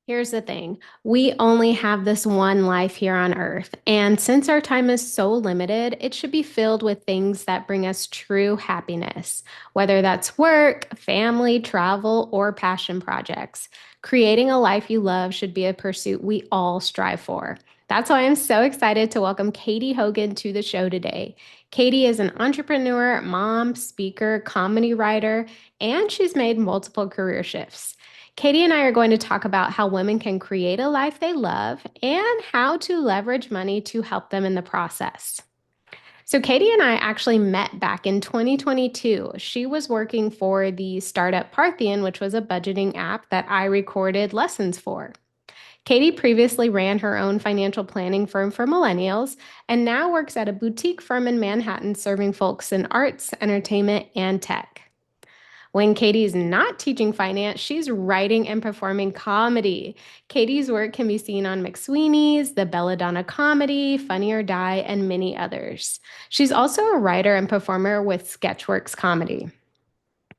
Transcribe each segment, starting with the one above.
Here's the thing. We only have this one life here on Earth. And since our time is so limited, it should be filled with things that bring us true happiness, whether that's work, family, travel, or passion projects. Creating a life you love should be a pursuit we all strive for. That's why I'm so excited to welcome Catie Hogan to the show today. Catie is an entrepreneur, mom, speaker, comedy writer, and she's made multiple career shifts. Catie and I are going to talk about how women can create a life they love and how to leverage money to help them in the process. So, Catie and I actually met back in 2022. She was working for the startup Parthian, which was a budgeting app that I recorded lessons for. Catie previously ran her own financial planning firm for millennials and now works at a boutique firm in Manhattan serving folks in arts, entertainment, and tech. When Catie's not teaching finance, she's writing and performing comedy. Catie's work can be seen on McSweeney's, The Belladonna Comedy, Funny or Die, and many others. She's also a writer and performer with Sketchworks Comedy.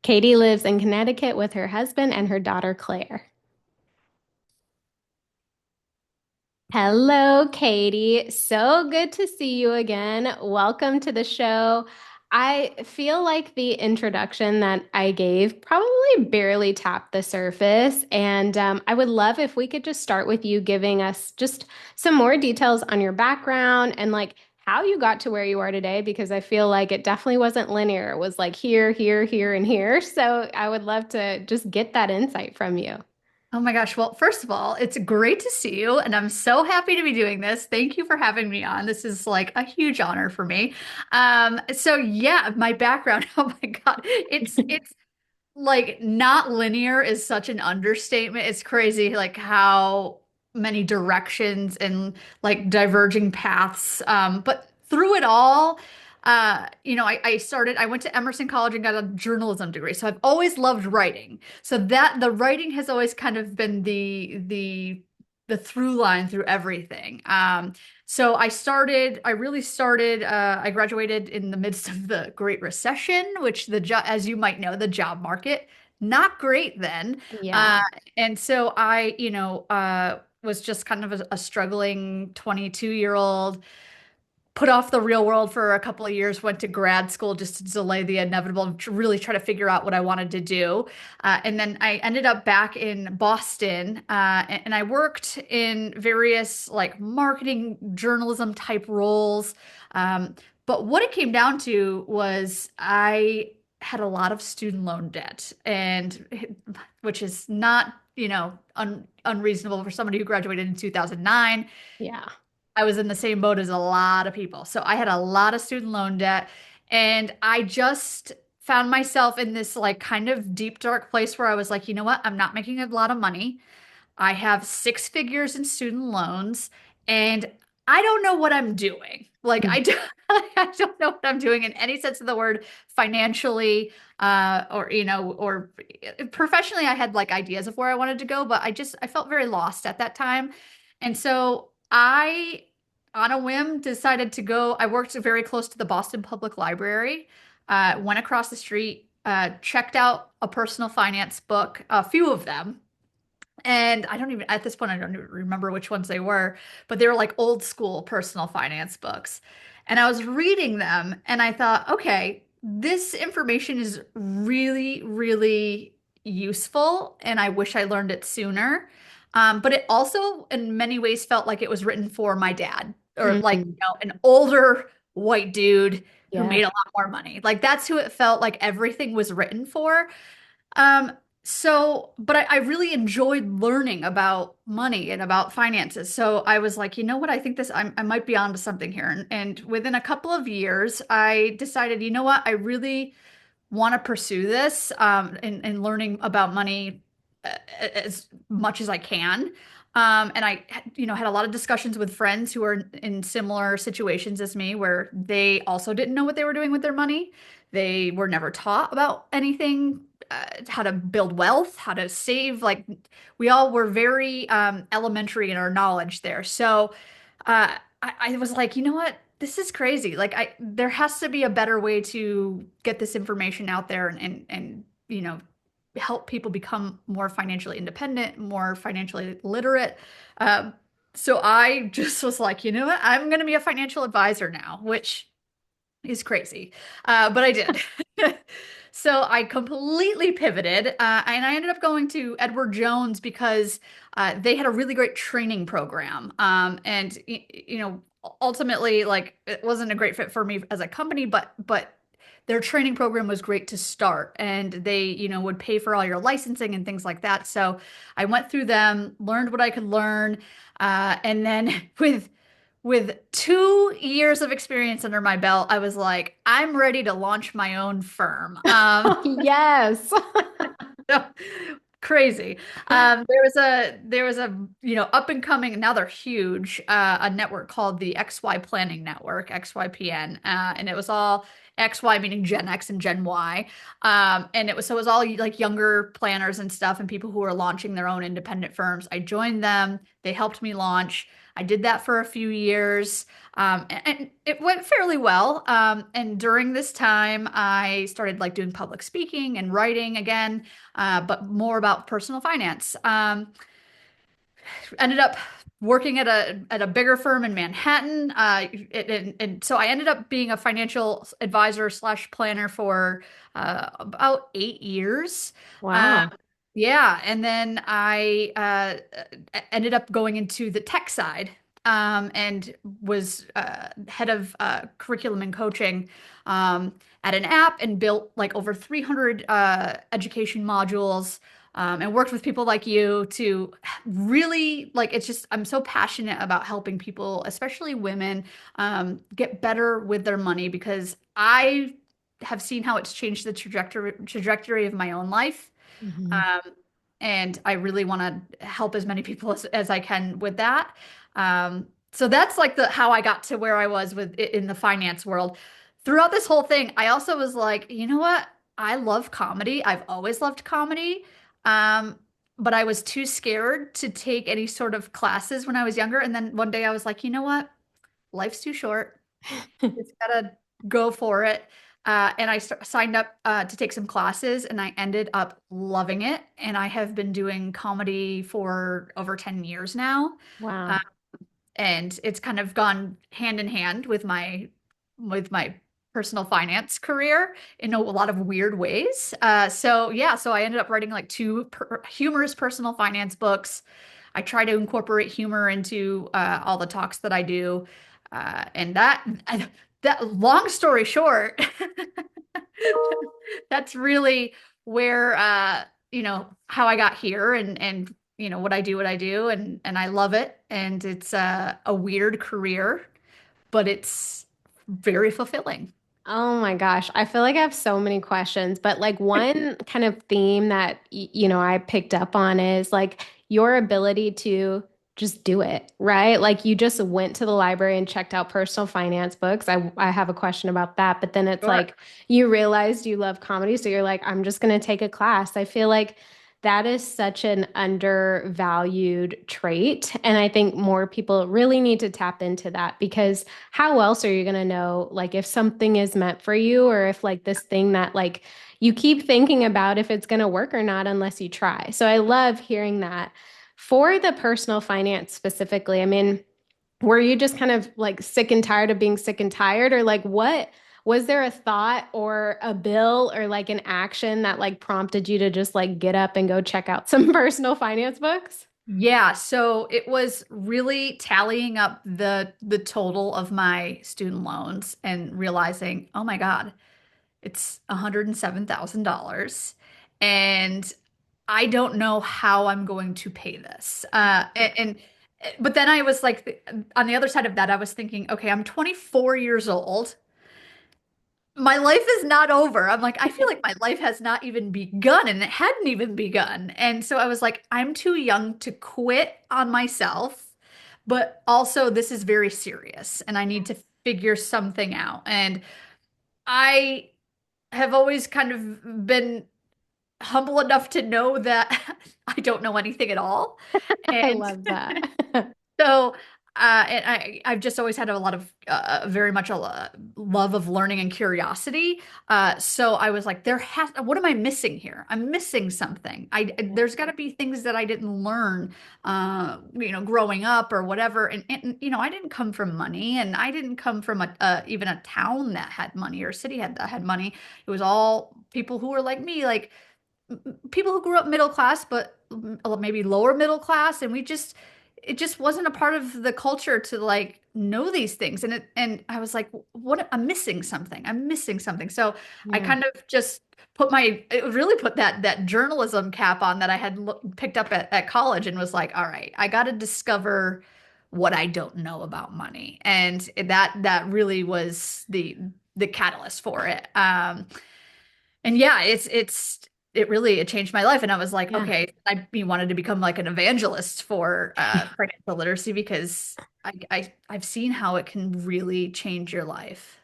Catie lives in Connecticut with her husband and her daughter, Claire. Hello, Catie. So good to see you again. Welcome to the show. I feel like the introduction that I gave probably barely tapped the surface, and I would love if we could just start with you giving us just some more details on your background and like how you got to where you are today, because I feel like it definitely wasn't linear. It was like here, here, here, and here. So I would love to just get that insight from you. Oh my gosh. Well, first of all, it's great to see you, and I'm so happy to be doing this. Thank you for having me on. This is like a huge honor for me. So yeah, my background, oh my God. It's like not linear is such an understatement. It's crazy like how many directions and like diverging paths. But through it all, I went to Emerson College and got a journalism degree. So I've always loved writing. So that the writing has always kind of been the through line through everything. So I graduated in the midst of the Great Recession, which as you might know, the job market, not great then. Uh, Yeah. and so was just kind of a struggling 22-year-old, put off the real world for a couple of years, went to grad school just to delay the inevitable, to really try to figure out what I wanted to do. And then I ended up back in Boston, and I worked in various like marketing journalism type roles. Um, but what it came down to was I had a lot of student loan debt, and which is not, unreasonable for somebody who graduated in 2009. Yeah. I was in the same boat as a lot of people. So I had a lot of student loan debt, and I just found myself in this like kind of deep, dark place where I was like, you know what? I'm not making a lot of money. I have six figures in student loans, and I don't know what I'm doing. Like I don't, I don't know what I'm doing in any sense of the word financially, or professionally. I had like ideas of where I wanted to go, but I felt very lost at that time. And so on a whim, decided to go. I worked very close to the Boston Public Library, went across the street, checked out a personal finance book, a few of them, and at this point, I don't even remember which ones they were, but they were like old school personal finance books. And I was reading them and I thought, okay, this information is really, really useful. And I wish I learned it sooner. But it also, in many ways, felt like it was written for my dad, or like, Mhm. an older white dude who Yes. made a lot more money. Like that's who it felt like everything was written for. Um, but I really enjoyed learning about money and about finances. So I was like, you know what? I think I might be onto something here. And within a couple of years, I decided, you know what? I really want to pursue this, and learning about money, as much as I can. And I, had a lot of discussions with friends who are in similar situations as me, where they also didn't know what they were doing with their money. They were never taught about anything, how to build wealth, how to save. Like we all were very elementary in our knowledge there. So I was like, you know what? This is crazy. Like there has to be a better way to get this information out there and help people become more financially independent, more financially literate. Um, so I just was like, you know what? I'm going to be a financial advisor now, which is crazy. But I did. So I completely pivoted, and I ended up going to Edward Jones because they had a really great training program. And you know, ultimately, like it wasn't a great fit for me as a company, but their training program was great to start, and they, you know, would pay for all your licensing and things like that. So I went through them, learned what I could learn, and then with 2 years of experience under my belt, I was like, I'm ready to launch my own firm. Yes. Crazy. There was a you know up and coming. Now they're huge. A network called the XY Planning Network, XYPN, and it was all XY meaning Gen X and Gen Y. And it was all like younger planners and stuff, and people who were launching their own independent firms. I joined them. They helped me launch. I did that for a few years. And it went fairly well. And during this time, I started like doing public speaking and writing again, but more about personal finance. Ended up working at a bigger firm in Manhattan, and so I ended up being a financial advisor slash planner for about 8 years. Um, Wow. yeah, and then I ended up going into the tech side, and was head of curriculum and coaching at an app, and built like over 300 education modules, and worked with people like you to really like it's just I'm so passionate about helping people, especially women, get better with their money because I have seen how it's changed the trajectory of my own life. Mhm. Um, and I really want to help as many people as I can with that. So that's like the how I got to where I was with in the finance world. Throughout this whole thing, I also was like, you know what? I love comedy. I've always loved comedy. Um, but I was too scared to take any sort of classes when I was younger. And then one day I was like, you know what? Life's too short. Just gotta go for it. And I signed up to take some classes, and I ended up loving it. And I have been doing comedy for over 10 years now. Uh, Wow. and it's kind of gone hand in hand with my personal finance career in a lot of weird ways. So yeah, so I ended up writing like two humorous personal finance books. I try to incorporate humor into all the talks that I do. And that long story short, that's really where you know how I got here, and you know what I do, and I love it, and it's a weird career, but it's very fulfilling. Oh my gosh. I feel like I have so many questions, but like one kind of theme that I picked up on is like your ability to just do it, right? Like you just went to the library and checked out personal finance books. I have a question about that, but then it's Sure. like you realized you love comedy, so you're like, I'm just going to take a class. I feel like that is such an undervalued trait, and I think more people really need to tap into that because how else are you going to know like if something is meant for you or if like this thing that like you keep thinking about if it's going to work or not unless you try. So I love hearing that. For the personal finance specifically, I mean, were you just kind of like sick and tired of being sick and tired or like what was there a thought or a bill or like an action that like prompted you to just like get up and go check out some personal finance books? Yeah, so it was really tallying up the total of my student loans and realizing, oh my God, it's $107,000. And I don't know how I'm going to pay this. But then I was like, on the other side of that, I was thinking, okay, I'm 24 years old. My life is not over. I'm like, I feel like my life has not even begun, and it hadn't even begun. And so I was like, I'm too young to quit on myself, but also this is very serious and I need to figure something out. And I have always kind of been humble enough to know that I don't know anything at all. I And love that. so And I've just always had a lot of very much a love of learning and curiosity. So I was like, what am I missing here? I'm missing something. There's got to be things that I didn't learn, growing up or whatever. And I didn't come from money, and I didn't come from even a town that had money or a city that had money. It was all people who were like me, like people who grew up middle class, but maybe lower middle class, and it just wasn't a part of the culture to like know these things. And I was like, what, I'm missing something. I'm missing something. So I Yeah. kind of just it really put that journalism cap on that I had picked up at college, and was like, all right, I got to discover what I don't know about money. And that really was the catalyst for it. And yeah, it really it changed my life. And I was like, Yeah. okay, I wanted to become like an evangelist for financial literacy, because I've seen how it can really change your life.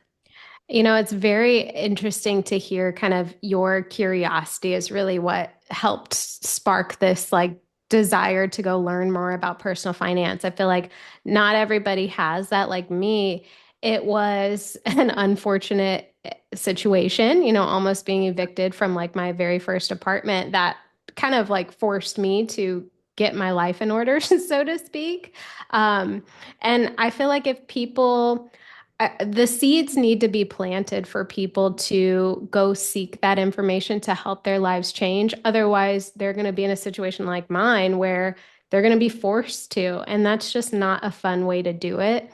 It's very interesting to hear kind of your curiosity is really what helped spark this like desire to go learn more about personal finance. I feel like not everybody has that. Like me, it was an unfortunate situation, almost being evicted from like my very first apartment that kind of like forced me to get my life in order, so to speak. Um, and I feel like if people, the seeds need to be planted for people to go seek that information to help their lives change. Otherwise, they're going to be in a situation like mine where they're going to be forced to, and that's just not a fun way to do it.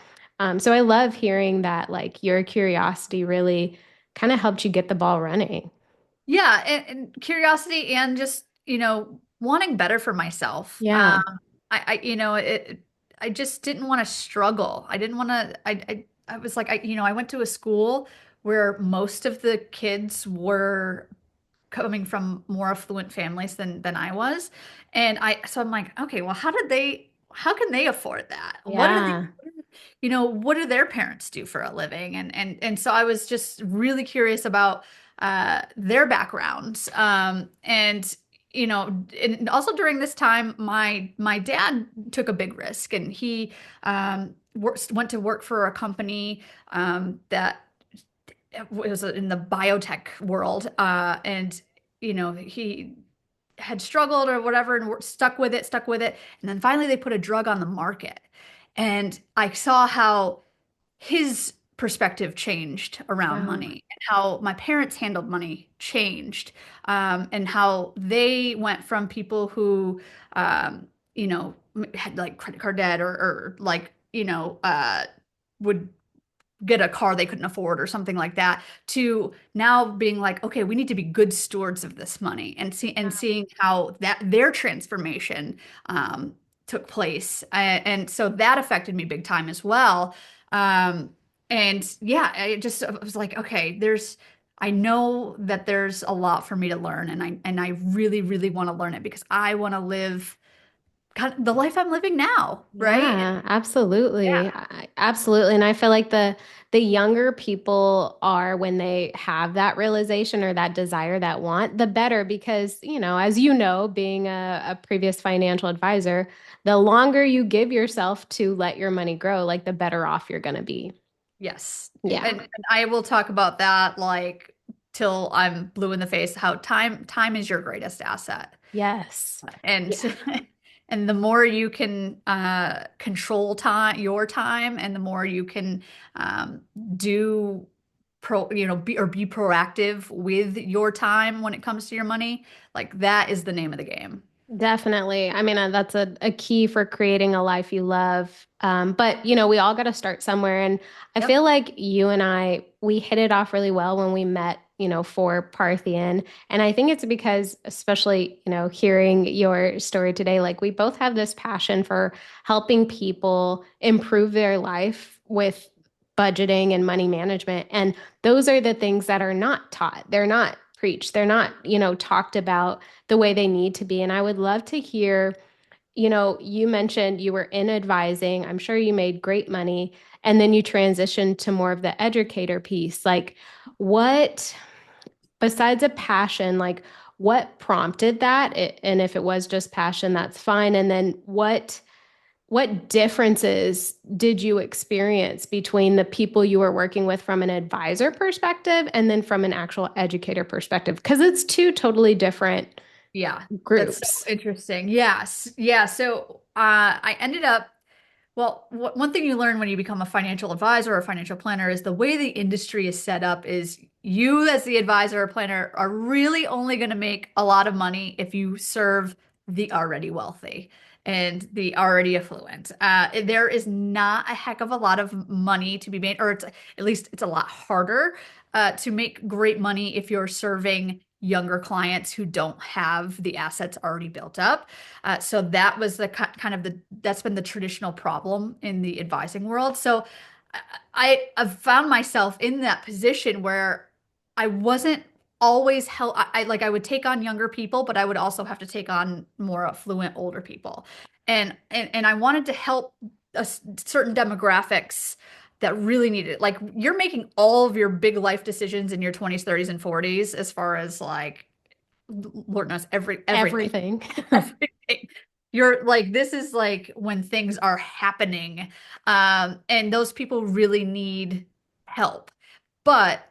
So I love hearing that, like, your curiosity really kind of helped you get the ball running. Yeah, and curiosity, and just, wanting better for myself. Yeah. I just didn't want to struggle. I didn't want to, I was like, I went to a school where most of the kids were coming from more affluent families than I was. And so I'm like, okay, well, how can they afford that? Yeah. What do their parents do for a living? And so I was just really curious about their backgrounds. And also during this time, my dad took a big risk, and he went to work for a company that was in the biotech world, and he had struggled or whatever, and stuck with it, and then finally they put a drug on the market, and I saw how his perspective changed around Wow. money, and how my parents handled money changed, and how they went from people who had like credit card debt, or like would get a car they couldn't afford or something like that, to now being like, okay, we need to be good stewards of this money, and seeing how that their transformation took place. And so that affected me big time as well. Um, and yeah, I was like, okay, I know that there's a lot for me to learn, and I really, really want to learn it, because I want to live kind of the life I'm living now, right? Yeah, absolutely. Yeah. Absolutely. And I feel like the younger people are when they have that realization or that desire, that want, the better because, as you know, being a previous financial advisor, the longer you give yourself to let your money grow, like the better off you're going to be. Yes. Yeah. And I will talk about that like till I'm blue in the face, how time is your greatest asset. Yes. And Yeah. and the more you can control your time, and the more you can do be proactive with your time when it comes to your money, like that is the name of the game. Definitely. I mean, that's a key for creating a life you love. But, we all got to start somewhere. And I Yep. feel like you and we hit it off really well when we met, for Parthian. And I think it's because, especially, hearing your story today, like we both have this passion for helping people improve their life with budgeting and money management. And those are the things that are not taught. They're not preached. They're not, talked about the way they need to be. And I would love to hear, you mentioned you were in advising. I'm sure you made great money. And then you transitioned to more of the educator piece. Like, what, besides a passion, like, what prompted that? And if it was just passion, that's fine. And then what what differences did you experience between the people you were working with from an advisor perspective and then from an actual educator perspective? Because it's two totally different Yeah, that's so groups. interesting. Yes. Yeah. So I ended up, well, one thing you learn when you become a financial advisor or a financial planner is the way the industry is set up is you as the advisor or planner are really only going to make a lot of money if you serve the already wealthy and the already affluent. There is not a heck of a lot of money to be made, or at least it's a lot harder to make great money if you're serving younger clients who don't have the assets already built up. So that was the kind of that's been the traditional problem in the advising world. So I've found myself in that position where I wasn't always help. I would take on younger people, but I would also have to take on more affluent older people, and I wanted to help certain demographics that really needed it. Like you're making all of your big life decisions in your 20s, 30s, and 40s as far as like Lord knows everything. Everything. Everything. You're like, this is like when things are happening. And those people really need help. But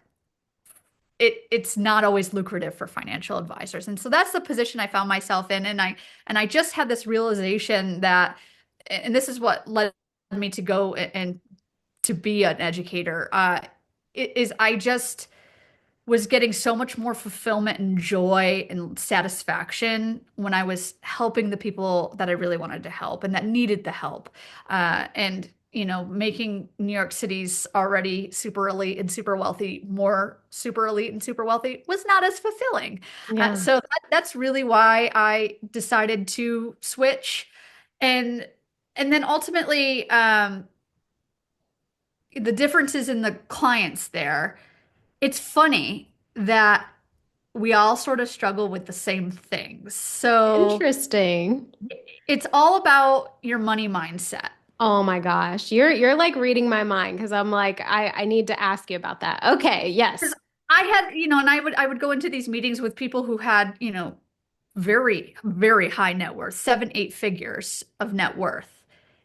it's not always lucrative for financial advisors. And so that's the position I found myself in. And I just had this realization that, and this is what led me to go and to be an educator, is I just was getting so much more fulfillment and joy and satisfaction when I was helping the people that I really wanted to help and that needed the help. And, making New York City's already super elite and super wealthy more super elite and super wealthy was not as fulfilling. Yeah. So that's really why I decided to switch. And and then ultimately, the differences in the clients there, it's funny that we all sort of struggle with the same things. So Interesting. it's all about your money mindset. Oh my gosh. You're like reading my mind because I'm like, I need to ask you about that. Okay, Because yes. I had, and I would go into these meetings with people who had, very, very high net worth, seven, eight figures of net worth.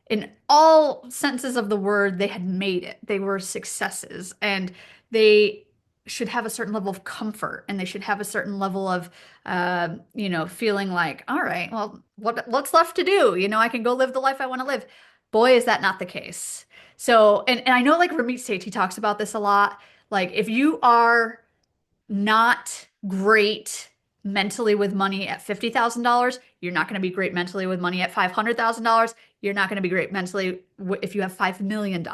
In all senses of the word, they had made it. They were successes and they should have a certain level of comfort and they should have a certain level of, feeling like, all right, well, what's left to do? I can go live the life I want to live. Boy, is that not the case. So, and I know like Ramit Sethi talks about this a lot. Like if you are not great mentally with money at $50,000, you're not going to be great mentally with money at $500,000. You're not going to be great mentally if you have $5 million.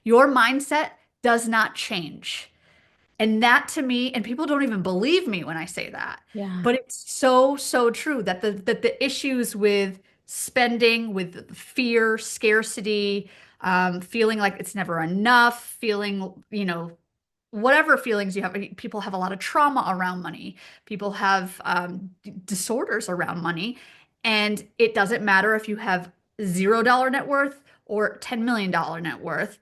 Your mindset does not change. And that to me, and people don't even believe me when I say that, Yeah. but it's so, so true that the issues with spending, with fear, scarcity, feeling like it's never enough, feeling, whatever feelings you have, people have a lot of trauma around money. People have disorders around money. And it doesn't matter if you have $0 net worth or $10 million net worth.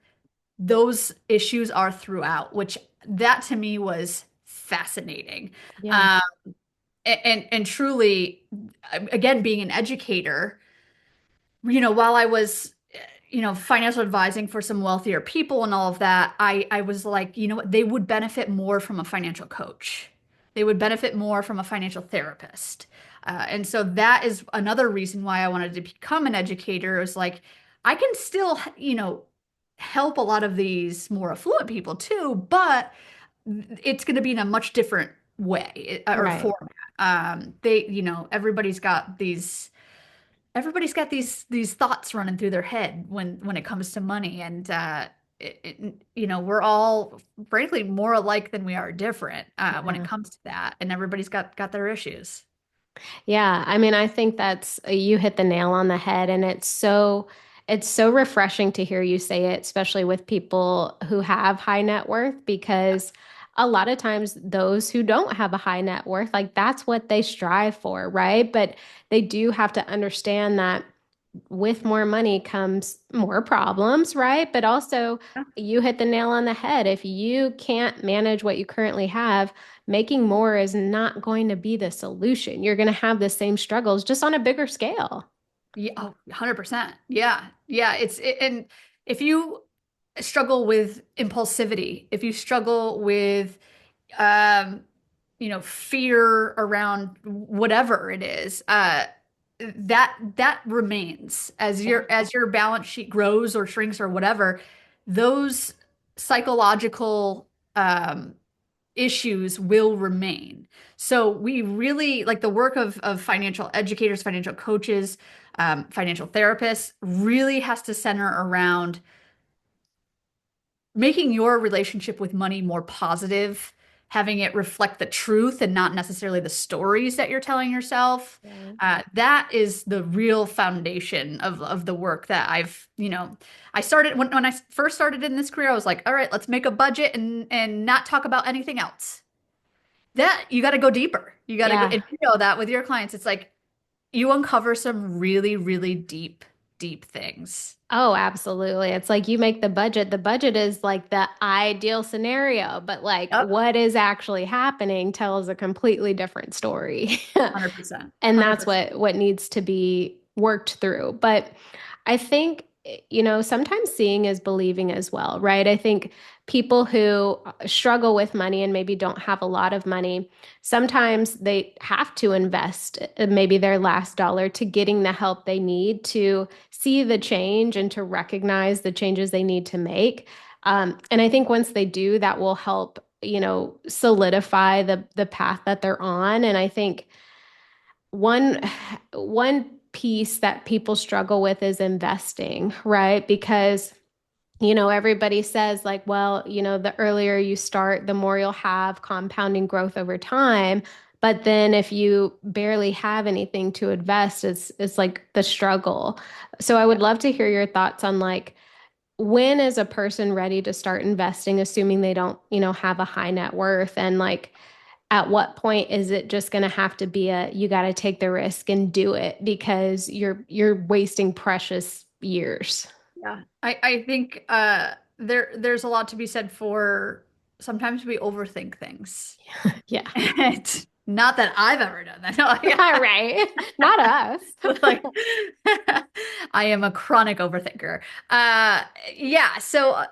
Those issues are throughout, which that to me was fascinating. Yeah. Um, and truly, again, being an educator, while I was, financial advising for some wealthier people and all of that, I was like, you know what, they would benefit more from a financial coach. They would benefit more from a financial therapist. And so that is another reason why I wanted to become an educator is like, I can still, help a lot of these more affluent people too, but it's going to be in a much different way or Right. format. They, everybody's got these thoughts running through their head when it comes to money, and we're all frankly more alike than we are different when it Yeah. comes to that, and everybody's got their issues. Yeah, I mean, I think that's you hit the nail on the head, and it's so refreshing to hear you say it, especially with people who have high net worth, because a lot of times those who don't have a high net worth, like that's what they strive for, right? But they do have to understand that with more money comes more problems, right? But also, you hit the nail on the head. If you can't manage what you currently have, making more is not going to be the solution. You're going to have the same struggles just on a bigger scale. Yeah, oh, 100%. Yeah. Yeah. And if you struggle with impulsivity, if you struggle with, um, fear around whatever it is, that remains as Yeah. your balance sheet grows or shrinks or whatever, those psychological, issues will remain. So we really like the work of financial educators, financial coaches, financial therapists really has to center around making your relationship with money more positive, having it reflect the truth and not necessarily the stories that you're telling yourself. Yeah. That is the real foundation of the work that I started when I first started in this career. I was like, all right, let's make a budget and not talk about anything else. That you got to go deeper. You got to go, Yeah. and you know that with your clients, it's like you uncover some really, really deep, deep things. Oh, absolutely. It's like you make the budget. The budget is like the ideal scenario, but like Yep. what is actually happening tells a completely different story. 100%. And that's 100%. what needs to be worked through. But I think, sometimes seeing is believing as well, right? I think people who struggle with money and maybe don't have a lot of money, sometimes they have to invest maybe their last dollar to getting the help they need to see the change and to recognize the changes they need to make. And I think once they do, that will help, solidify the path that they're on. And I think one one piece that people struggle with is investing, right? Because everybody says like, well, the earlier you start, the more you'll have compounding growth over time. But then if you barely have anything to invest, it's like the struggle. So I would love to hear your thoughts on like when is a person ready to start investing, assuming they don't, have a high net worth, and like at what point is it just going to have to be a you got to take the risk and do it because you're wasting precious years. Yeah. I think there's a lot to be said for sometimes we overthink things. Yeah. And not that I've ever done that. No, All right. Not us. like I am a chronic overthinker. Yeah, so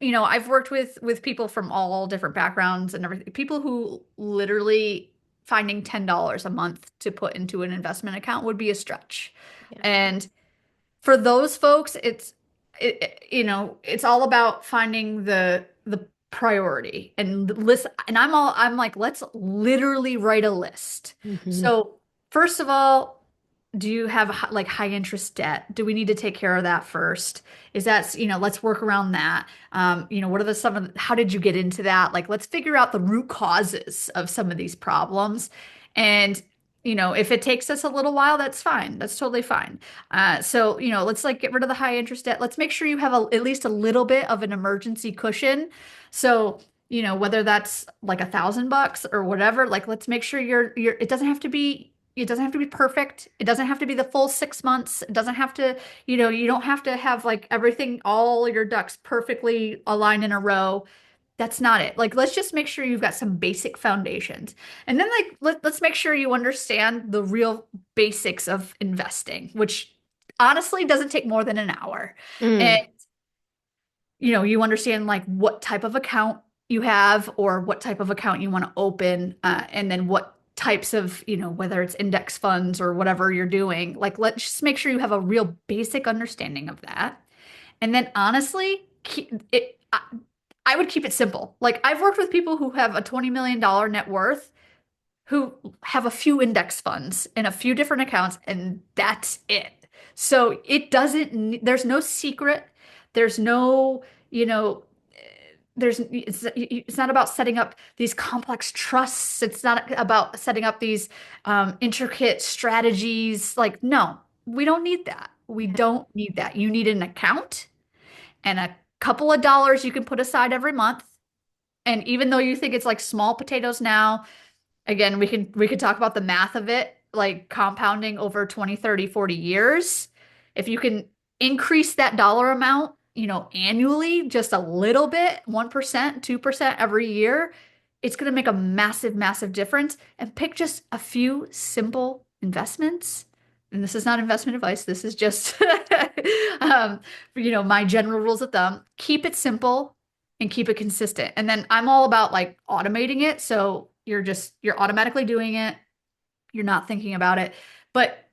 I've worked with people from all different backgrounds and everything. People who literally finding $10 a month to put into an investment account would be a stretch. Yeah. And for those folks, it's all about finding the priority and list. And I'm like, let's literally write a list. Hmm. So first of all, do you have like high interest debt? Do we need to take care of that first? Is that, let's work around that. What are how did you get into that? Like, let's figure out the root causes of some of these problems. And, if it takes us a little while, that's fine. That's totally fine. So, let's like get rid of the high interest debt. Let's make sure you have at least a little bit of an emergency cushion. So, whether that's like $1,000 or whatever, like let's make sure it doesn't have to be perfect. It doesn't have to be the full 6 months. It doesn't have to, you don't have to have like everything, all your ducks perfectly aligned in a row. That's not it. Like, let's just make sure you've got some basic foundations. And then like let's make sure you understand the real basics of investing, which honestly doesn't take more than an hour. Mm. And you understand like what type of account you have or what type of account you want to open, and then what types of, whether it's index funds or whatever you're doing. Like, let's just make sure you have a real basic understanding of that. And then honestly, I would keep it simple. Like, I've worked with people who have a $20 million net worth who have a few index funds and a few different accounts, and that's it. So there's no secret. There's no, you know, it's not about setting up these complex trusts. It's not about setting up these intricate strategies. Like, no, we don't need that. We Yeah. don't need that. You need an account and a couple of dollars you can put aside every month. And even though you think it's like small potatoes now, again, we could talk about the math of it, like compounding over 20, 30, 40 years. If you can increase that dollar amount, annually just a little bit, 1%, 2% every year, it's going to make a massive, massive difference. And pick just a few simple investments. and this is not investment advice, this is just um, my general rules of thumb, keep it simple and keep it consistent. And then I'm all about like automating it. So you're automatically doing it. You're not thinking about it, but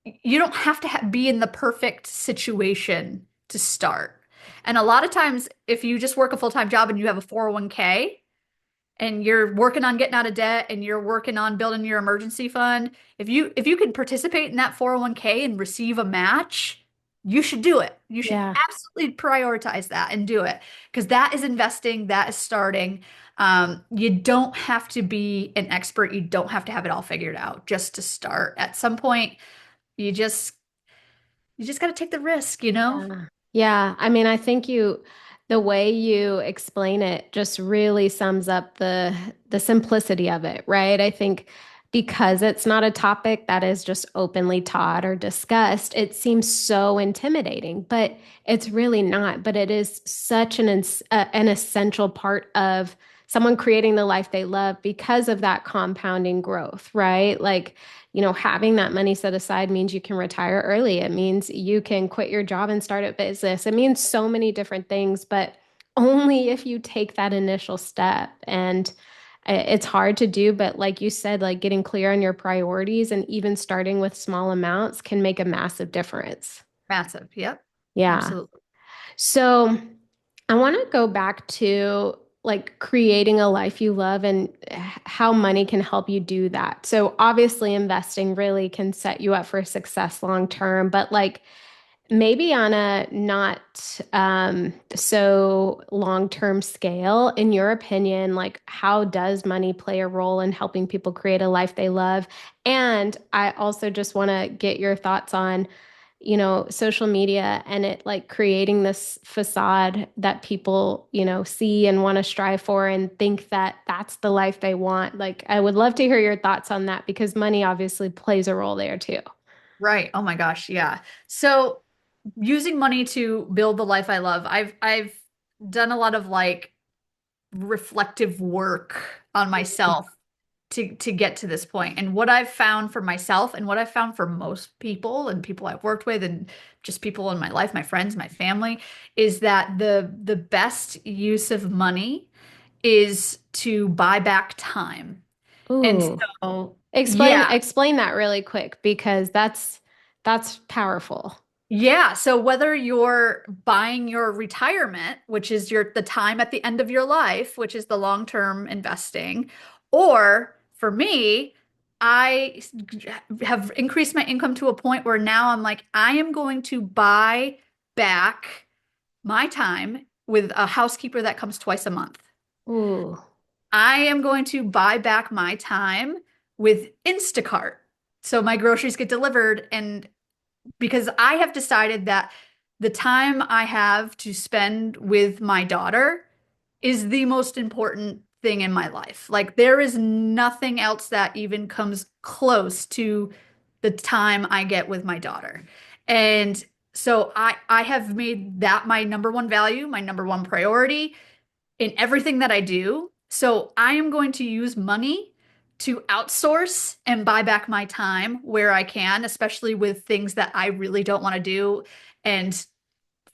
you don't have to be in the perfect situation to start. And a lot of times, if you just work a full-time job and you have a 401k, and you're working on getting out of debt and you're working on building your emergency fund, if you can participate in that 401k and receive a match, you should do it. You should Yeah. absolutely prioritize that and do it because that is investing, that is starting. You don't have to be an expert. You don't have to have it all figured out just to start. At some point, you just you just got to take the risk, you know? Yeah. Yeah. I mean, I think the way you explain it just really sums up the simplicity of it, right? I think because it's not a topic that is just openly taught or discussed, it seems so intimidating, but it's really not. But it is such an essential part of someone creating the life they love because of that compounding growth, right? Like, having that money set aside means you can retire early. It means you can quit your job and start a business. It means so many different things, but only if you take that initial step. And it's hard to do, but like you said, like getting clear on your priorities and even starting with small amounts can make a massive difference. Massive. Yep. Yeah. Absolutely. So I want to go back to like creating a life you love and how money can help you do that. So obviously investing really can set you up for success long term, but like maybe on a not so long-term scale, in your opinion, like how does money play a role in helping people create a life they love? And I also just want to get your thoughts on social media and it like creating this facade that people, see and want to strive for and think that that's the life they want. Like, I would love to hear your thoughts on that because money obviously plays a role there too. Right. Oh my gosh. Yeah. So using money to build the life I love. I've done a lot of like reflective work on myself to get to this point. And what I've found for myself and what I've found for most people and people I've worked with and just people in my life, my friends, my family, is that the best use of money is to buy back time. And Ooh. so Explain yeah, explain that really quick because that's powerful. yeah, so whether you're buying your retirement, which is the time at the end of your life, which is the long-term investing, or for me, I have increased my income to a point where now I'm like, I am going to buy back my time with a housekeeper that comes twice a month. Ooh. I am going to buy back my time with Instacart. So my groceries get delivered and because I have decided that the time I have to spend with my daughter is the most important thing in my life. Like there is nothing else that even comes close to the time I get with my daughter. And so I have made that my number one value, my number one priority in everything that I do. So I am going to use money to outsource and buy back my time where I can, especially with things that I really don't want to do. And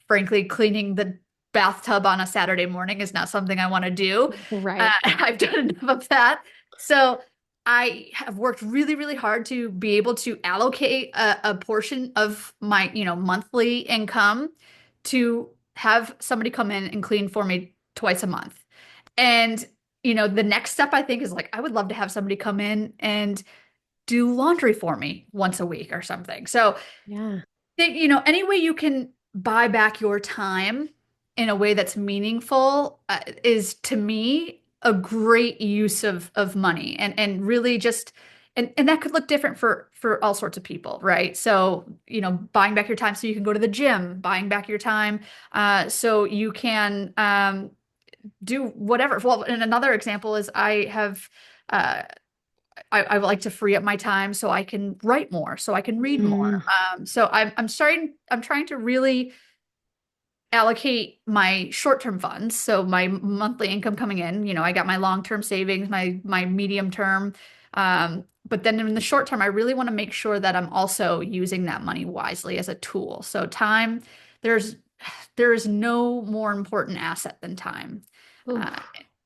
frankly, cleaning the bathtub on a Saturday morning is not something I want to do. Right. I've done enough of that. So I have worked really, really hard to be able to allocate a portion of my, monthly income to have somebody come in and clean for me twice a month. And, the next step I think is like, I would love to have somebody come in and do laundry for me once a week or something. So Yeah. think, any way you can buy back your time in a way that's meaningful is to me a great use of money and really just and that could look different for all sorts of people, right? So, buying back your time so you can go to the gym, buying back your time so you can do whatever. Well, and another example is uh, I would like to free up my time so I can write more, so I can read more. Mm, So I'm trying to really allocate my short-term funds, so my monthly income coming in. I got my long-term savings, my medium term, but then in the short term, I really want to make sure that I'm also using that money wisely as a tool. So time, there's there is no more important asset than time. Ooh. Uh,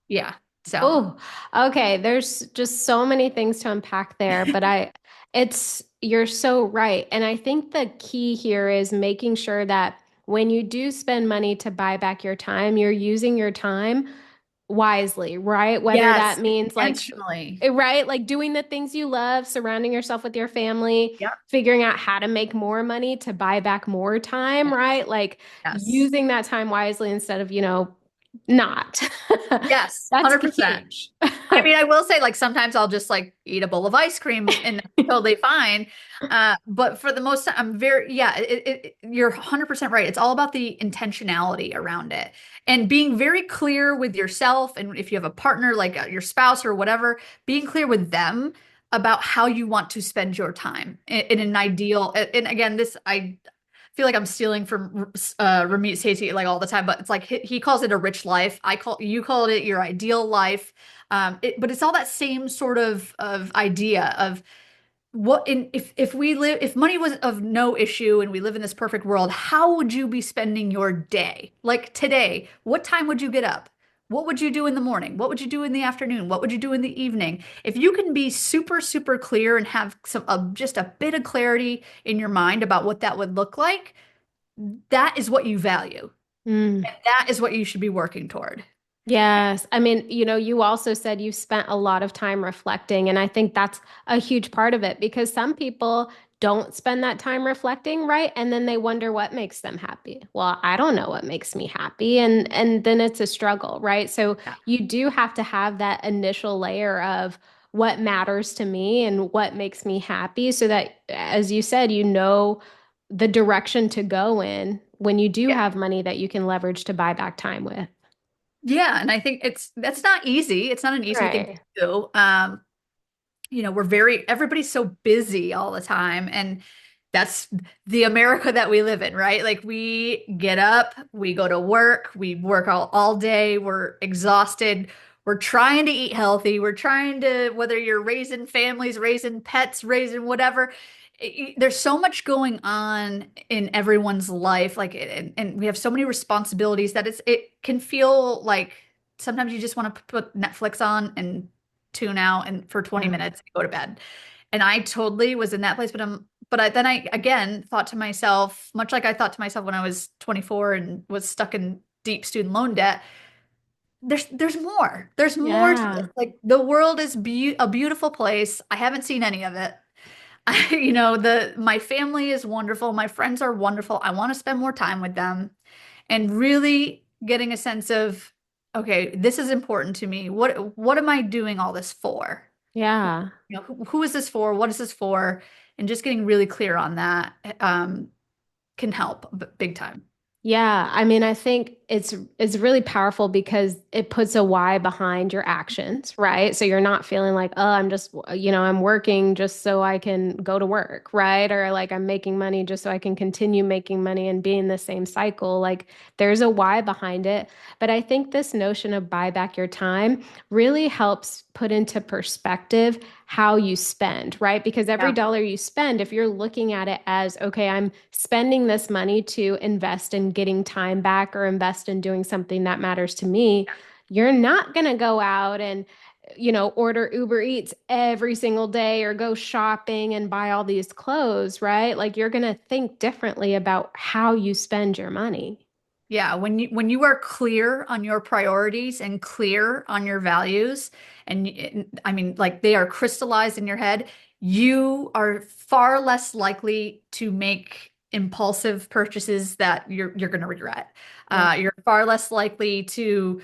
yeah. So Oh, okay. There's just so many things to unpack there, but you're so right. And I think the key here is making sure that when you do spend money to buy back your time, you're using your time wisely, right? Whether that yes, means intentionally. right, like doing the things you love, surrounding yourself with your family, Yep. figuring out how to make more money to buy back more time, Yes. right? Like Yes. using that time wisely instead of, not. Yes. That's 100%. huge. I mean, I will say, like, sometimes I'll just like eat a bowl of ice cream and that's totally fine. But for the most, I'm very, yeah, you're 100% right. It's all about the intentionality around it and being very clear with yourself. And if you have a partner, like your spouse or whatever, being clear with them about how you want to spend your time in an ideal. And again, I feel like I'm stealing from Ramit Sethi like all the time, but it's like he calls it a rich life. You call it your ideal life. But it's all that same sort of idea of if we live if money was of no issue and we live in this perfect world, how would you be spending your day? Like today, what time would you get up? What would you do in the morning? What would you do in the afternoon? What would you do in the evening? If you can be super, super clear and have just a bit of clarity in your mind about what that would look like, that is what you value. Mm. And that is what you should be working toward. Yes. I mean, you also said you spent a lot of time reflecting, and I think that's a huge part of it because some people don't spend that time reflecting, right? And then they wonder what makes them happy. Well, I don't know what makes me happy, and then it's a struggle, right? So Yeah. you do have to have that initial layer of what matters to me and what makes me happy so that as you said, the direction to go in when you do Yeah. have money that you can leverage to buy back time with. Yeah. And I think that's not easy. It's not an easy thing to Right. do. Everybody's so busy all the time. And that's the America that we live in, right? Like we get up, we go to work, we work all day, we're exhausted. We're trying to eat healthy. We're trying to, whether you're raising families, raising pets, raising whatever, there's so much going on in everyone's life. Like, and we have so many responsibilities that it can feel like sometimes you just want to put Netflix on and tune out and for 20 Yeah. minutes and go to bed. And I totally was in that place, then I again thought to myself, much like I thought to myself when I was 24 and was stuck in deep student loan debt, there's more. There's more to this. Yeah. Like the world is a beautiful place. I haven't seen any of it. The my family is wonderful. My friends are wonderful. I want to spend more time with them and really getting a sense of, okay, this is important to me. What am I doing all this for? Yeah. Who is this for? What is this for? And just getting really clear on that can help big time. Yeah, I mean, I think it's really powerful because it puts a why behind your actions, right? So you're not feeling like, oh, I'm working just so I can go to work, right? Or like I'm making money just so I can continue making money and be in the same cycle. Like there's a why behind it. But I think this notion of buy back your time really helps put into perspective how you spend, right? Because every Yeah. dollar you spend, if you're looking at it as, okay, I'm spending this money to invest in getting time back or invest in doing something that matters to me, you're not going to go out and order Uber Eats every single day or go shopping and buy all these clothes, right? Like you're going to think differently about how you spend your money. Yeah, when you are clear on your priorities and clear on your values, I mean, like they are crystallized in your head, you are far less likely to make impulsive purchases that you're going to regret. Yeah. You're far less likely to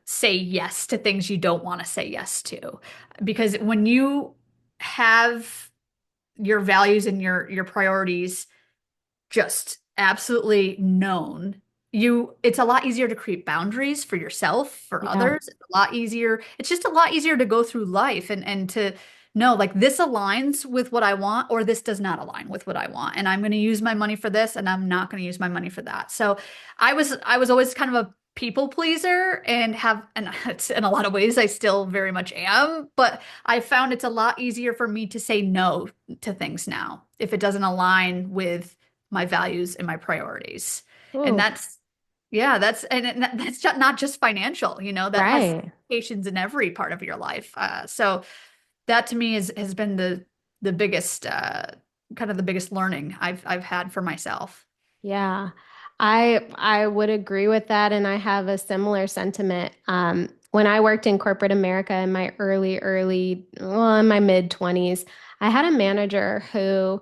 say yes to things you don't want to say yes to, because when you have your values and your priorities just absolutely known, it's a lot easier to create boundaries for yourself, for Yeah. others. It's a lot easier. It's just a lot easier to go through life and to know like this aligns with what I want or this does not align with what I want. And I'm going to use my money for this and I'm not going to use my money for that. So I was always kind of people pleaser and and it's in a lot of ways I still very much am, but I found it's a lot easier for me to say no to things now if it doesn't align with my values and my priorities. And Ooh, that's, yeah, that's not just financial, that has right. implications in every part of your life. So that to me has been the biggest kind of the biggest learning I've had for myself. Yeah, I would agree with that, and I have a similar sentiment. When I worked in corporate America in my well, in my mid 20s, I had a manager who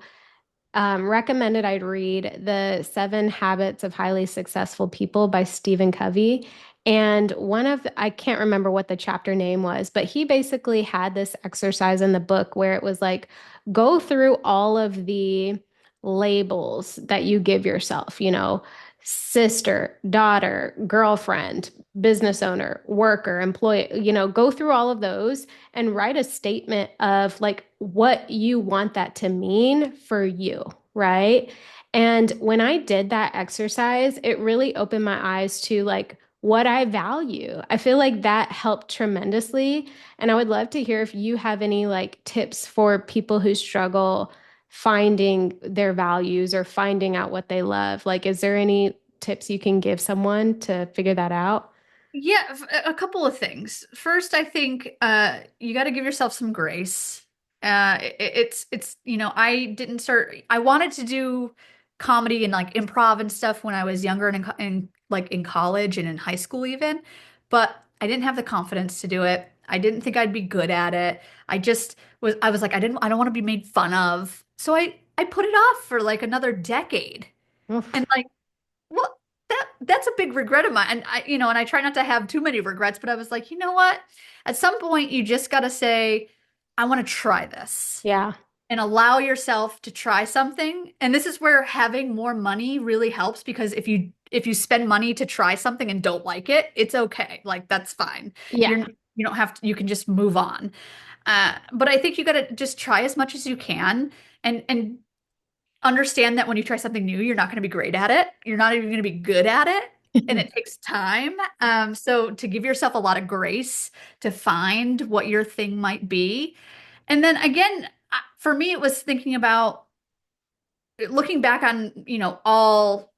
recommended I'd read The Seven Habits of Highly Successful People by Stephen Covey. And I can't remember what the chapter name was, but he basically had this exercise in the book where it was like, go through all of the labels that you give yourself, sister, daughter, girlfriend, business owner, worker, employee, go through all of those and write a statement of like what you want that to mean for you, right? And when I did that exercise, it really opened my eyes to like what I value. I feel like that helped tremendously. And I would love to hear if you have any like tips for people who struggle finding their values or finding out what they love. Like, is there any tips you can give someone to figure that out? Yeah, a couple of things. First, I think you got to give yourself some grace. I didn't start. I wanted to do comedy and like improv and stuff when I was younger and like in college and in high school even, but I didn't have the confidence to do it. I didn't think I'd be good at it. I was like I don't want to be made fun of. So I put it off for like another decade. And Oof. like well, that's a big regret of mine. And I try not to have too many regrets, but I was like, you know what? At some point you just got to say, I want to try this Yeah. and allow yourself to try something. And this is where having more money really helps because if you spend money to try something and don't like it, it's okay. Like that's fine. Yeah. You don't have to, you can just move on. But I think you got to just try as much as you can and understand that when you try something new, you're not going to be great at it. You're not even going to be good at it. And it takes time. So to give yourself a lot of grace to find what your thing might be. And then again, for me, it was thinking about looking back on, all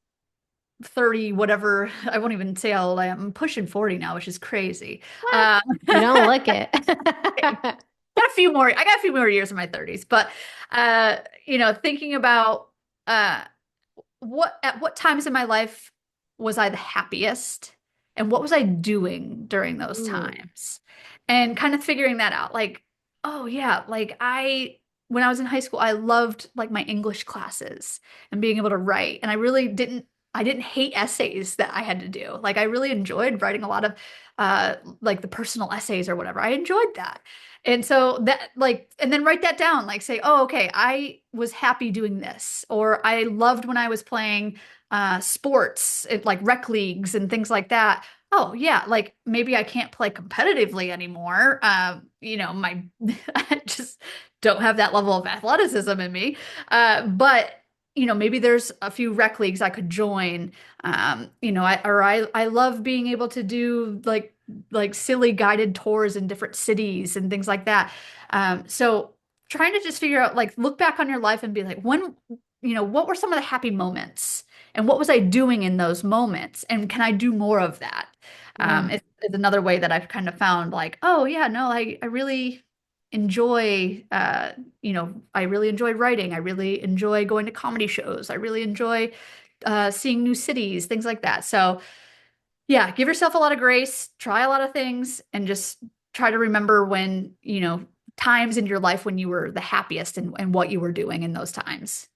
30, whatever. I won't even say how old I am. I'm pushing 40 now, which is crazy. What? Uh, You don't look it. I got a few more years in my 30s, but thinking about uh at what times in my life was I the happiest and what was I doing during those Ooh. times and kind of figuring that out like oh yeah like I when I was in high school I loved like my English classes and being able to write and I didn't hate essays that I had to do like I really enjoyed writing a lot of like the personal essays or whatever I enjoyed that and so that like, and then write that down, like say, oh, okay, I was happy doing this, or I loved when I was playing sports, like rec leagues and things like that. Oh yeah, like maybe I can't play competitively anymore. I just don't have that level of athleticism in me. But maybe there's a few rec leagues I could join. I love being able to do like silly guided tours in different cities and things like that. So trying to just figure out, like, look back on your life and be like, what were some of the happy moments? And what was I doing in those moments? And can I do more of that? Yeah. It's another way that I've kind of found like, oh yeah, no, I really enjoy, I really enjoy writing. I really enjoy going to comedy shows. I really enjoy seeing new cities, things like that. So yeah, give yourself a lot of grace, try a lot of things, and just try to remember when, times in your life when you were the happiest and what you were doing in those times.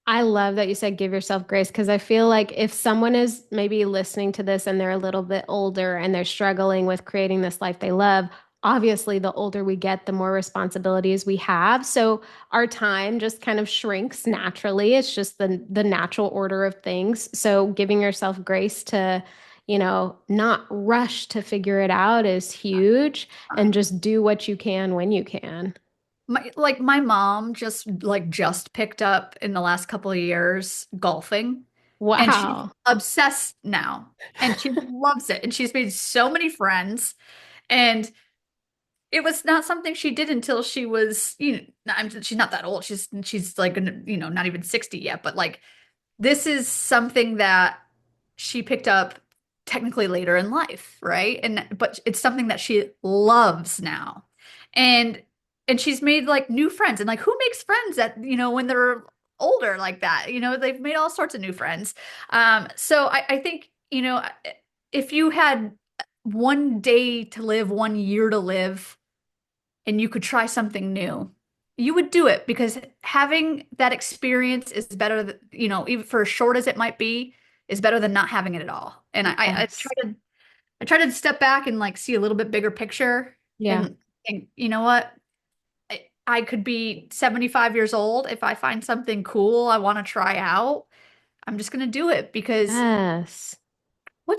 I love that you said give yourself grace because I feel like if someone is maybe listening to this and they're a little bit older and they're struggling with creating this life they love, obviously the older we get, the more responsibilities we have. So our time just kind of shrinks naturally. It's just the natural order of things. So giving yourself grace to, not rush to figure it out is huge and just do what you can when you can. My mom just picked up in the last couple of years golfing. and she's Wow. obsessed now and she loves it. And she's made so many friends. And it was not something she did until she was, she's not that old. She's like, not even 60 yet, but like this is something that she picked up technically later in life, right? And but it's something that she loves now. And and she's made like new friends. And like who makes friends that, when they're older like that? They've made all sorts of new friends. So I think, if you had one day to live, 1 year to live, and you could try something new, you would do it because having that experience is better, even for as short as it might be, is better than not having it at all. And Yes. I try to step back and like see a little bit bigger picture Yeah. and think, you know what? I could be 75 years old. If I find something cool I want to try out, I'm just going to do it because Yes. at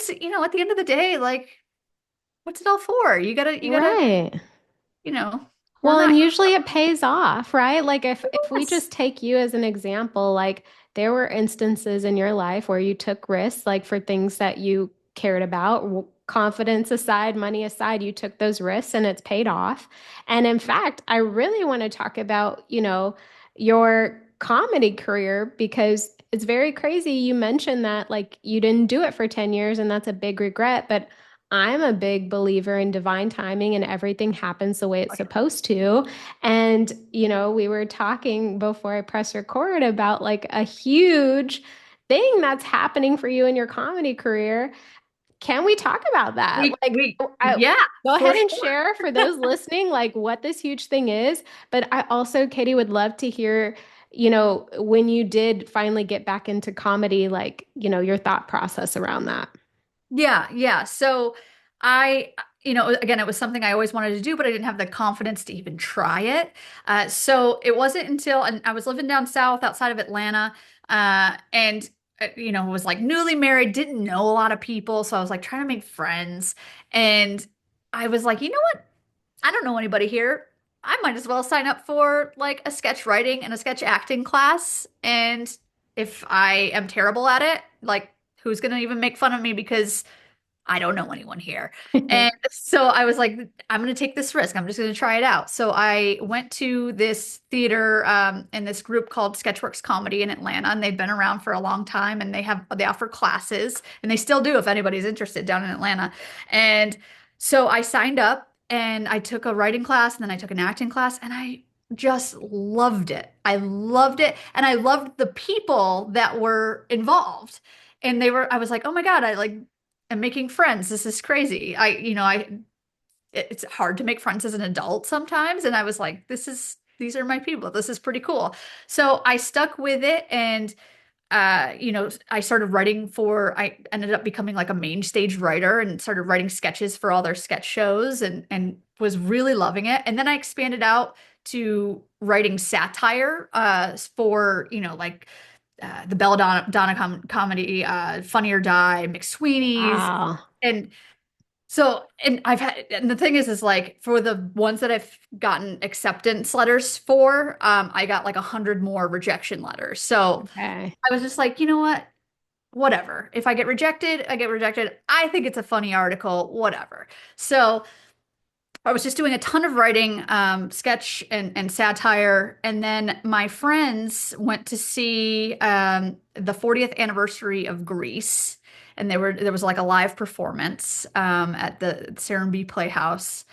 the end of the day, like, what's it all for? You gotta, Right. you know, we're Well, and not here. usually it pays off, right? Like if we Yes. just take you as an example, like there were instances in your life where you took risks, like for things that you cared about, confidence aside, money aside, you took those risks and it's paid off. And in fact, I really want to talk about, your comedy career because it's very crazy. You mentioned that like you didn't do it for 10 years and that's a big regret, but I'm a big believer in divine timing and everything happens the way it's supposed to. And, we were talking before I press record about like a huge thing that's happening for you in your comedy career. Can we talk about that? Like, Yeah, go for ahead and sure. share for those listening, like what this huge thing is. But I also, Katie, would love to hear, when you did finally get back into comedy, like, your thought process around that. Yeah, yeah. So again, it was something I always wanted to do, but I didn't have the confidence to even try it. So it wasn't until, and I was living down south outside of Atlanta, and was like newly married, didn't know a lot of people, so I was like trying to make friends, and I was like, you know what? I don't know anybody here. I might as well sign up for like a sketch writing and a sketch acting class. And if I am terrible at it, like who's gonna even make fun of me because I don't know anyone here. And so I was like, I'm going to take this risk. I'm just going to try it out. So I went to this theater and this group called Sketchworks Comedy in Atlanta, and they've been around for a long time, and they offer classes, and they still do if anybody's interested down in Atlanta. And so I signed up and I took a writing class and then I took an acting class, and I just loved it. I loved it, and I loved the people that were involved. And I was like, oh my God, I like am making friends. This is crazy. It's hard to make friends as an adult sometimes. And I was like, these are my people. This is pretty cool. So I stuck with it. And, I started I ended up becoming like a main stage writer and started writing sketches for all their sketch shows and was really loving it. And then I expanded out to writing satire, for, like, the Donna comedy, Funny or Die, McSweeney's. Wow. And and the thing is like for the ones that I've gotten acceptance letters for, I got like 100 more rejection letters. So Okay. I was just like, you know what? Whatever. If I get rejected, I get rejected. I think it's a funny article, whatever. So I was just doing a ton of writing, sketch and satire. And then my friends went to see the 40th anniversary of Grease. And there was like a live performance at the Serenbe Playhouse.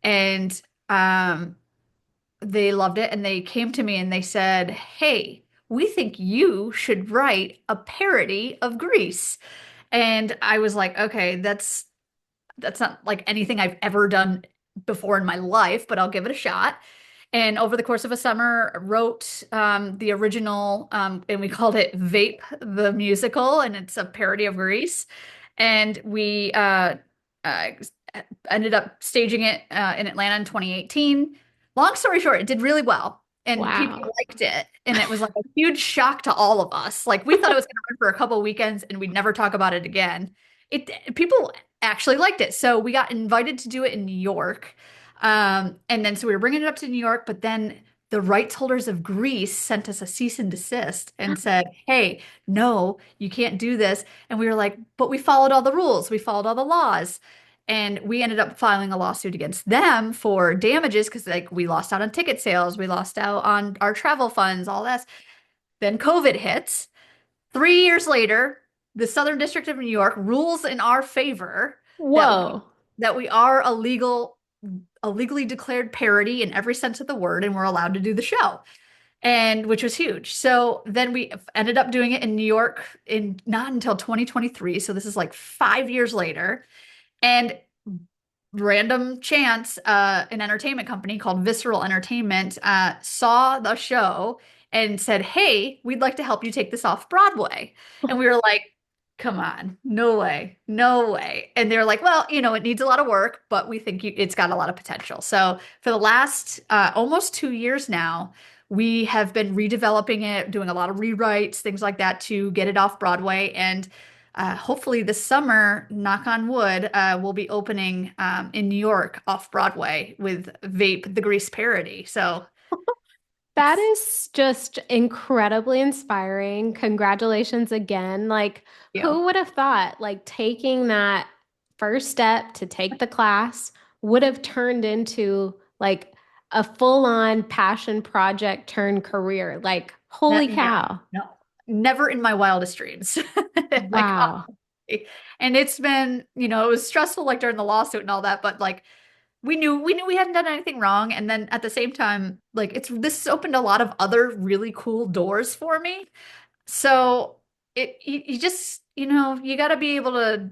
And they loved it. And they came to me and they said, hey, we think you should write a parody of Grease. And I was like, okay, that's not like anything I've ever done before in my life, but I'll give it a shot. And over the course of a summer, wrote the original, and we called it Vape the Musical, and it's a parody of Grease. And we uh, ended up staging it in Atlanta in 2018. Long story short, it did really well, and people Wow. liked it. And it was like a huge shock to all of us. Like we thought it was going to run for a couple of weekends, and we'd never talk about it again. People actually liked it, so we got invited to do it in New York. And then so we were bringing it up to New York, but then the rights holders of Greece sent us a cease and desist and said, hey, no, you can't do this. And we were like, but we followed all the rules, we followed all the laws. And we ended up filing a lawsuit against them for damages because like we lost out on ticket sales, we lost out on our travel funds, all that. Then COVID hits. 3 years later, the Southern District of New York rules in our favor that Whoa. we are a legally declared parody in every sense of the word, and we're allowed to do the show. And which was huge. So then we ended up doing it in New York in not until 2023. So this is like 5 years later. And random chance, an entertainment company called Visceral Entertainment saw the show and said, hey, we'd like to help you take this off Broadway. And we were like, come on, no way, no way. And they're like, well, it needs a lot of work, but we think it's got a lot of potential. So for the last almost 2 years now, we have been redeveloping it, doing a lot of rewrites, things like that to get it off Broadway. And hopefully this summer, knock on wood, we'll be opening in New York off Broadway with Vape, the Grease parody. So That it's, is just incredibly inspiring. Congratulations again. Like, you know, who would have thought, like, taking that first step to take the class would have turned into like a full-on passion project turned career? Like, holy yeah, cow. no, never in my wildest dreams. Like, Wow. honestly. And it's been, it was stressful like during the lawsuit and all that, but like we knew we hadn't done anything wrong. And then at the same time, like this has opened a lot of other really cool doors for me. So you just, you got to be able to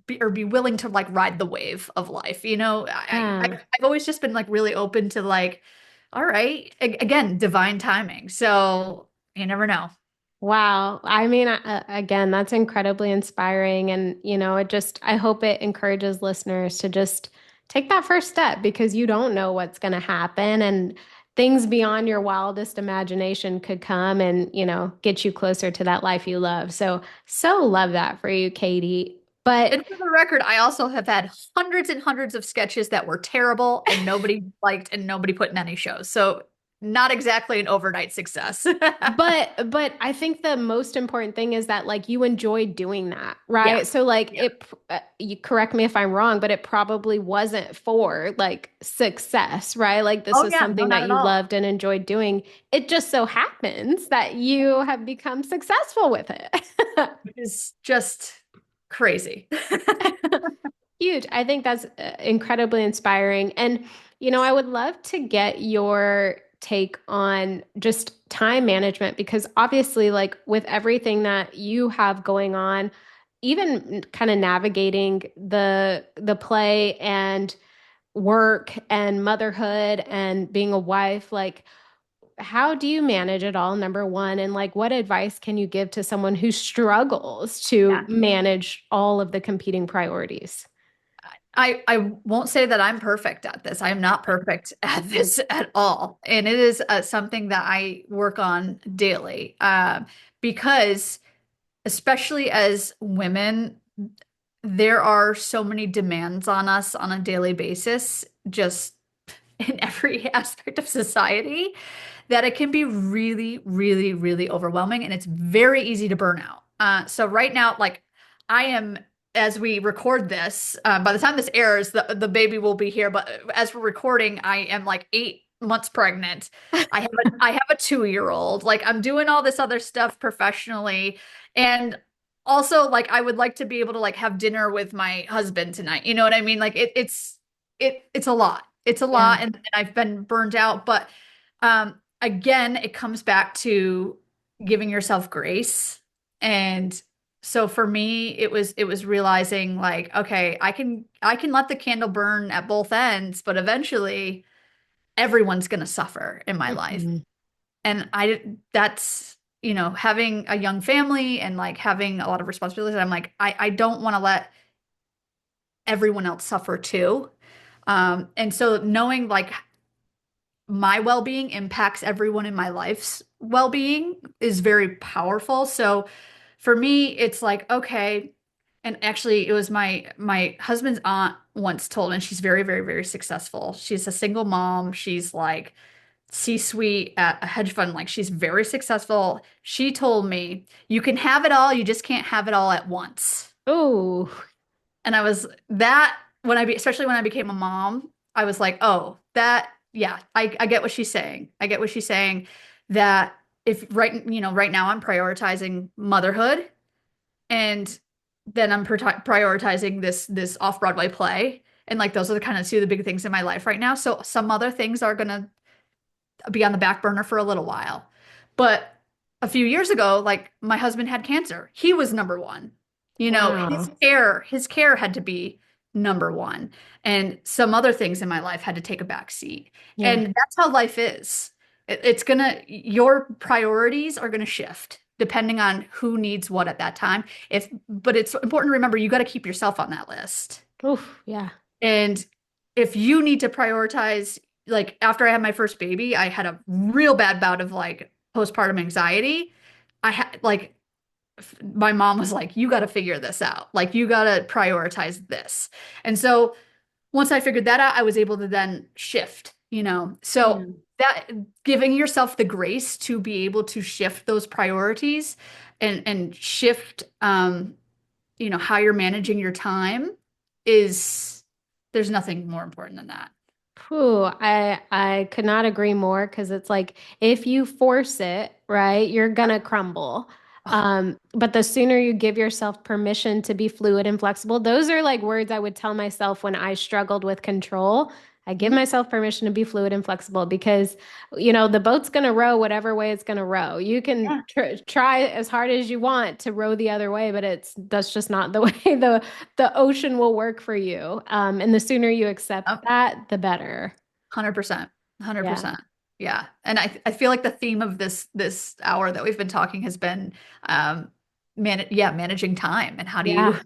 be willing to like ride the wave of life. Yeah. I've always just been like really open to like, all right, again, divine timing. So you never know. Wow. I mean, again, that's incredibly inspiring. And, I hope it encourages listeners to just take that first step because you don't know what's going to happen and things beyond your wildest imagination could come and, get you closer to that life you love. So love that for you, Catie. But And for the record, I also have had hundreds and hundreds of sketches that were terrible and nobody liked and nobody put in any shows. So not exactly an overnight success. But I think the most important thing is that like you enjoy doing that, Yeah. right? So like Yeah. it you correct me if I'm wrong, but it probably wasn't for like success, right? Like this Oh was yeah, no, something not that at you all. loved and enjoyed doing. It just so happens that you have become successful with it. Which is just crazy. Huge. I think that's incredibly inspiring. And, I would love to get your take on just time management because obviously, like with everything that you have going on, even kind of navigating the play and work and motherhood and being a wife, like how do you manage it all, number one? And like what advice can you give to someone who struggles to Yeah. manage all of the competing priorities? I won't say that I'm perfect at this. I am not perfect at this at all. And it is something that I work on daily because especially as women, there are so many demands on us on a daily basis, just in every aspect of society, that it can be really, really, really overwhelming. And it's very easy to burn out. So right now, like I am, as we record this, by the time this airs, the baby will be here. But as we're recording, I am like 8 months pregnant. I have a 2-year-old. Like I'm doing all this other stuff professionally. And also like I would like to be able to like have dinner with my husband tonight. You know what I mean? Like it's a lot. It's a Yeah. lot and I've been burned out, but again, it comes back to giving yourself grace. And so for me, it was realizing like, okay, I can let the candle burn at both ends, but eventually everyone's going to suffer in my life. Mhm. And that's, having a young family and like having a lot of responsibilities. I'm like, I don't want to let everyone else suffer too. And so knowing like my well-being impacts everyone in my life's well-being is very powerful. So for me, it's like, okay, and actually it was my husband's aunt once told, and she's very, very, very successful. She's a single mom. She's like C-suite at a hedge fund. Like she's very successful. She told me, you can have it all, you just can't have it all at once. Oh, And I was that when especially when I became a mom, I was like, oh, yeah, I get what she's saying. I get what she's saying that if right now I'm prioritizing motherhood and then I'm prioritizing this off-Broadway play. And like those are the kind of two of the big things in my life right now. So some other things are gonna be on the back burner for a little while. But a few years ago, like my husband had cancer. He was number one. wow. His care had to be number one. And some other things in my life had to take a back seat. Yeah. And that's how life is. Your priorities are gonna shift depending on who needs what at that time. But it's important to remember you got to keep yourself on that list. Oof, yeah. And if you need to prioritize, like after I had my first baby, I had a real bad bout of like postpartum anxiety. I had like my mom was like, you got to figure this out. Like you got to prioritize this. And so once I figured that out, I was able to then shift. So Yeah. that giving yourself the grace to be able to shift those priorities and shift how you're managing your time is there's nothing more important than that. Whew, I could not agree more because it's like if you force it, right, you're gonna crumble. Oh, But the sooner you give yourself permission to be fluid and flexible, those are like words I would tell myself when I struggled with control. I give mhm. myself permission to be fluid and flexible because, the boat's gonna row whatever way it's gonna row. You can Yeah. try as hard as you want to row the other way, but that's just not the way the ocean will work for you. And the sooner you accept Oh, that, the better. 100%. Yeah. 100%. Yeah. And I feel like the theme of this hour that we've been talking has been managing time and how do you Yeah.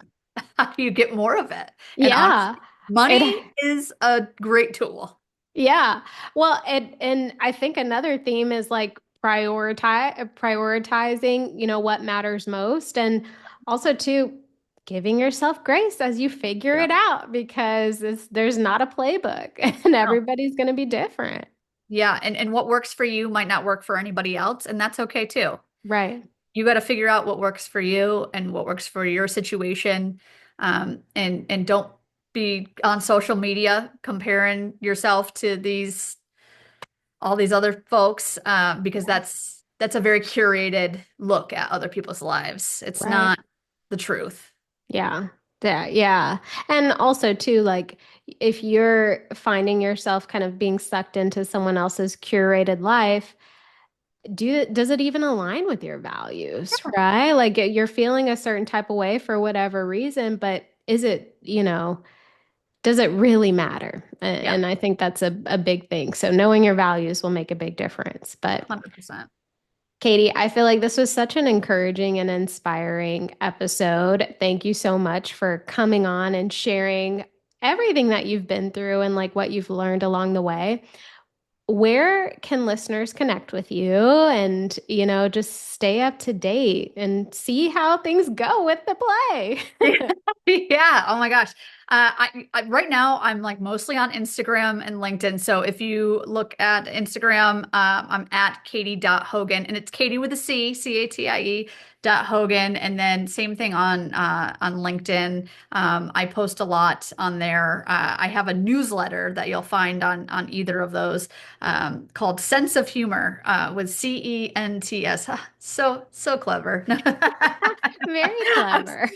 how do you get more of it? And Yeah. honestly, It money is a great tool. yeah. Well, and I think another theme is like prioritizing, what matters most and also too giving yourself grace as you figure Yeah. it out because there's not a playbook and No. everybody's going to be different. Yeah, and what works for you might not work for anybody else, and that's okay too. Right. You got to figure out what works for you and what works for your situation. And don't be on social media comparing yourself to these all these other folks because that's a very curated look at other people's lives. It's Right. not the truth. Yeah. Yeah. Yeah. And also too, like if you're finding yourself kind of being sucked into someone else's curated life, does it even align with your values, right? Like you're feeling a certain type of way for whatever reason, but is it, does it really matter? Yeah, And I think that's a big thing. So knowing your values will make a big difference. But 100%. Catie, I feel like this was such an encouraging and inspiring episode. Thank you so much for coming on and sharing everything that you've been through and like what you've learned along the way. Where can listeners connect with you and, just stay up to date and see how things go with the play? Yeah. Oh my gosh. Right now I'm like mostly on Instagram and LinkedIn. So if you look at Instagram, I'm at Catie.Hogan and it's Catie with a C, Catie .Hogan. And then same thing on LinkedIn. I post a lot on there. I have a newsletter that you'll find on either of those called Sense of Humor with CENTS. So clever. Very clever.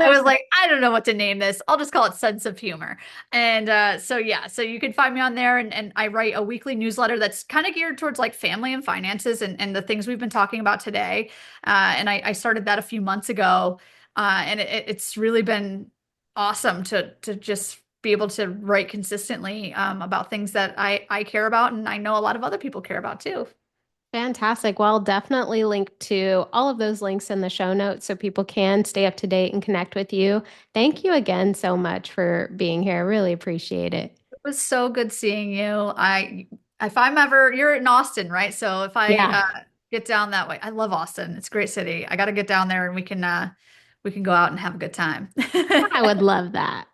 I was like, I don't know what to name this. I'll just call it Sense of Humor. And so yeah, so you can find me on there and I write a weekly newsletter that's kind of geared towards like family and finances and the things we've been talking about today. And I started that a few months ago. And it's really been awesome to just be able to write consistently about things that I care about and I know a lot of other people care about too. Fantastic. Well, I'll definitely link to all of those links in the show notes so people can stay up to date and connect with you. Thank you again so much for being here. I really appreciate it. It was so good seeing you. If I'm ever, you're in Austin, right? So if I Yeah, get down that way, I love Austin. It's a great city. I got to get down there and we can go out and have a good time. I would love that.